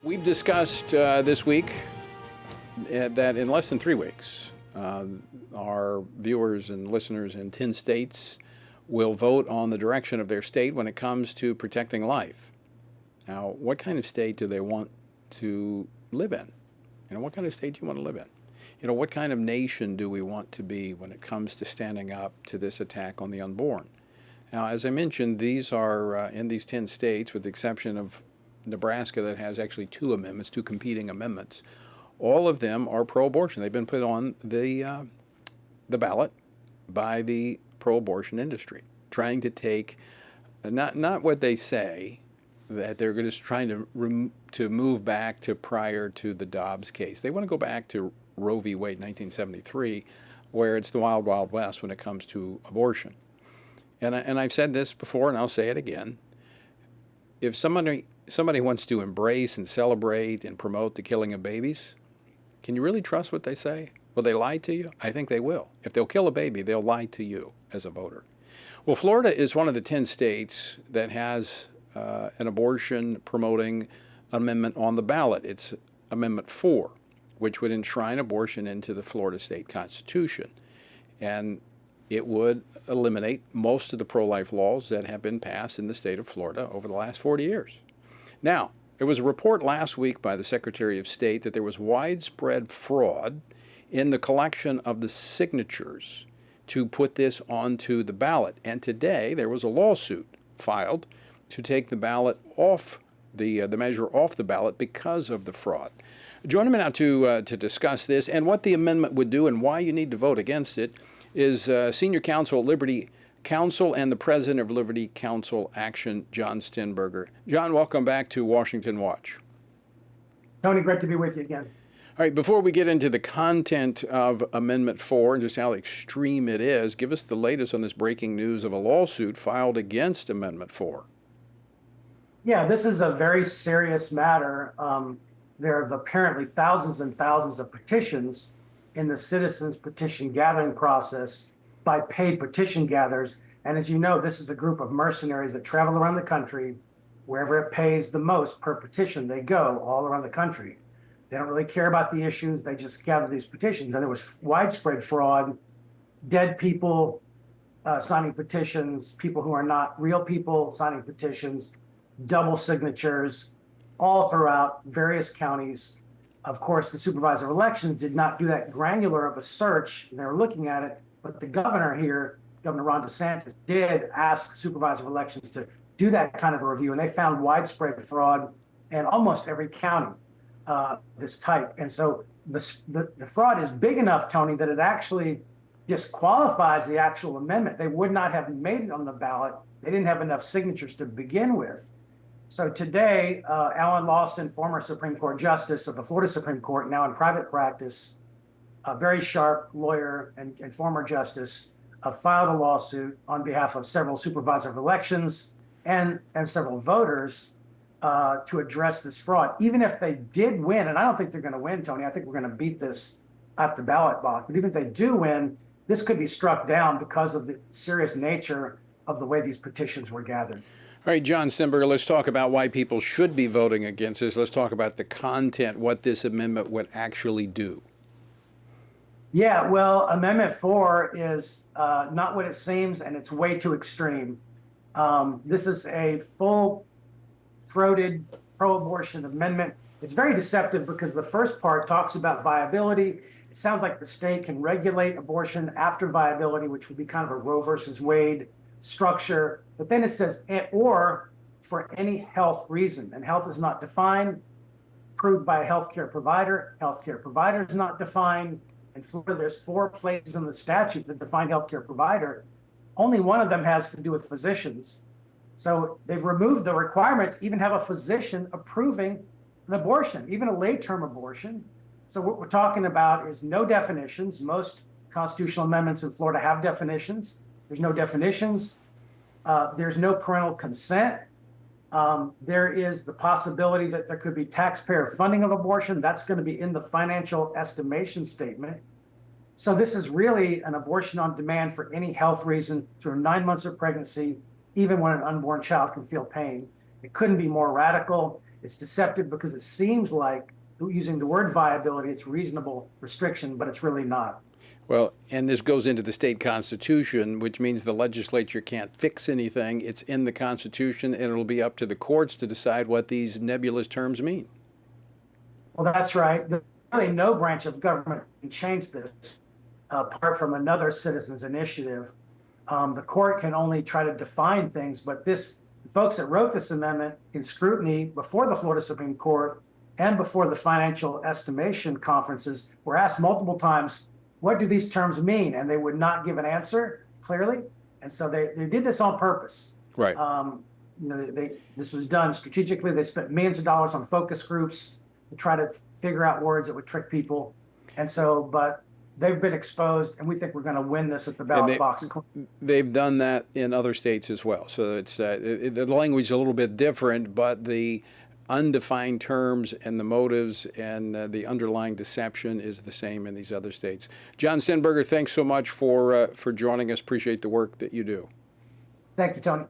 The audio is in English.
We've discussed this week that in less than 3 weeks, our viewers and listeners in 10 states will vote on the direction of their state when it comes to protecting life. Now, what kind of state do they want to live in? What kind of state do you want to live in? What kind of nation do we want to be when it comes to standing up to this attack on the unborn? Now, as I mentioned, these are in these 10 states, with the exception of Nebraska, that has actually two competing amendments. All of them are pro-abortion. They've been put on the ballot by the pro-abortion industry, trying to take not what they say, that they're just trying to move back to prior to the Dobbs case. They want to go back to Roe v. Wade, 1973, where it's the wild, wild west when it comes to abortion. And I've said this before, and I'll say it again. If somebody wants to embrace and celebrate and promote the killing of babies, can you really trust what they say? Will they lie to you? I think they will. If they'll kill a baby, they'll lie to you as a voter. Well, Florida is one of the 10 states that has an abortion-promoting amendment on the ballot. It's Amendment 4, which would enshrine abortion into the Florida state constitution. And it would eliminate most of the pro-life laws that have been passed in the state of Florida over the last 40 years. Now, there was a report last week by the Secretary of State that there was widespread fraud in the collection of the signatures to put this onto the ballot. And today there was a lawsuit filed to take the ballot off, the measure off the ballot because of the fraud. Joining me now to discuss this and what the amendment would do and why you need to vote against it is Senior Counsel at Liberty Counsel and the President of Liberty Counsel Action, John Stemberger. John, welcome back to Washington Watch. Tony, great to be with you again. All right, before we get into the content of Amendment 4 and just how extreme it is, give us the latest on this breaking news of a lawsuit filed against Amendment 4. Yeah, this is a very serious matter. There are apparently thousands and thousands of petitions in the citizens petition gathering process by paid petition gatherers. And as you know, this is a group of mercenaries that travel around the country. Wherever it pays the most per petition, they go all around the country. They don't really care about the issues. They just gather these petitions. And there was widespread fraud, dead people signing petitions, people who are not real people signing petitions, double signatures, all throughout various counties. Of course, the supervisor of elections did not do that granular of a search. They were looking at it, but the governor here, Governor Ron DeSantis, did ask the supervisor of elections to do that kind of a review, and they found widespread fraud in almost every county, this type. And so the fraud is big enough, Tony, that it actually disqualifies the actual amendment. They would not have made it on the ballot. They didn't have enough signatures to begin with. So today, Alan Lawson, former Supreme Court Justice of the Florida Supreme Court, now in private practice, a very sharp lawyer and former justice, filed a lawsuit on behalf of several supervisor of elections and several voters to address this fraud. Even if they did win, and I don't think they're going to win, Tony, I think we're going to beat this at the ballot box, but even if they do win, this could be struck down because of the serious nature of the way these petitions were gathered. All right, John Stemberger, let's talk about why people should be voting against this. Let's talk about the content, what this amendment would actually do. Yeah, well, Amendment 4 is not what it seems, and it's way too extreme. This is a full-throated pro-abortion amendment. It's very deceptive because the first part talks about viability. It sounds like the state can regulate abortion after viability, which would be kind of a Roe versus Wade structure. But then it says, or for any health reason, and health is not defined, approved by a healthcare provider. Healthcare provider is not defined. In Florida, there's 4 places in the statute that define healthcare provider. Only one of them has to do with physicians. So they've removed the requirement to even have a physician approving an abortion, even a late-term abortion. So what we're talking about is no definitions. Most constitutional amendments in Florida have definitions. There's no definitions. There's no parental consent. There is the possibility that there could be taxpayer funding of abortion. That's going to be in the financial estimation statement. So this is really an abortion on demand for any health reason through 9 months of pregnancy, even when an unborn child can feel pain. It couldn't be more radical. It's deceptive because it seems like, using the word viability, it's reasonable restriction, but it's really not. Well, and this goes into the state constitution, which means the legislature can't fix anything. It's in the Constitution, and it'll be up to the courts to decide what these nebulous terms mean. Well, that's right. There's really no branch of government can change this apart from another citizens initiative. The court can only try to define things, but the folks that wrote this amendment in scrutiny before the Florida Supreme Court and before the financial estimation conferences were asked multiple times, what do these terms mean? And they would not give an answer clearly. And so they did this on purpose. Right. This was done strategically. They spent millions of dollars on focus groups to try to figure out words that would trick people. And so, but they've been exposed, and we think we're going to win this at the ballot box. They've done that in other states as well. So it's the language is a little bit different, but the undefined terms and the motives and the underlying deception is the same in these other states. John Stemberger, thanks so much for joining us. Appreciate the work that you do. Thank you, Tony.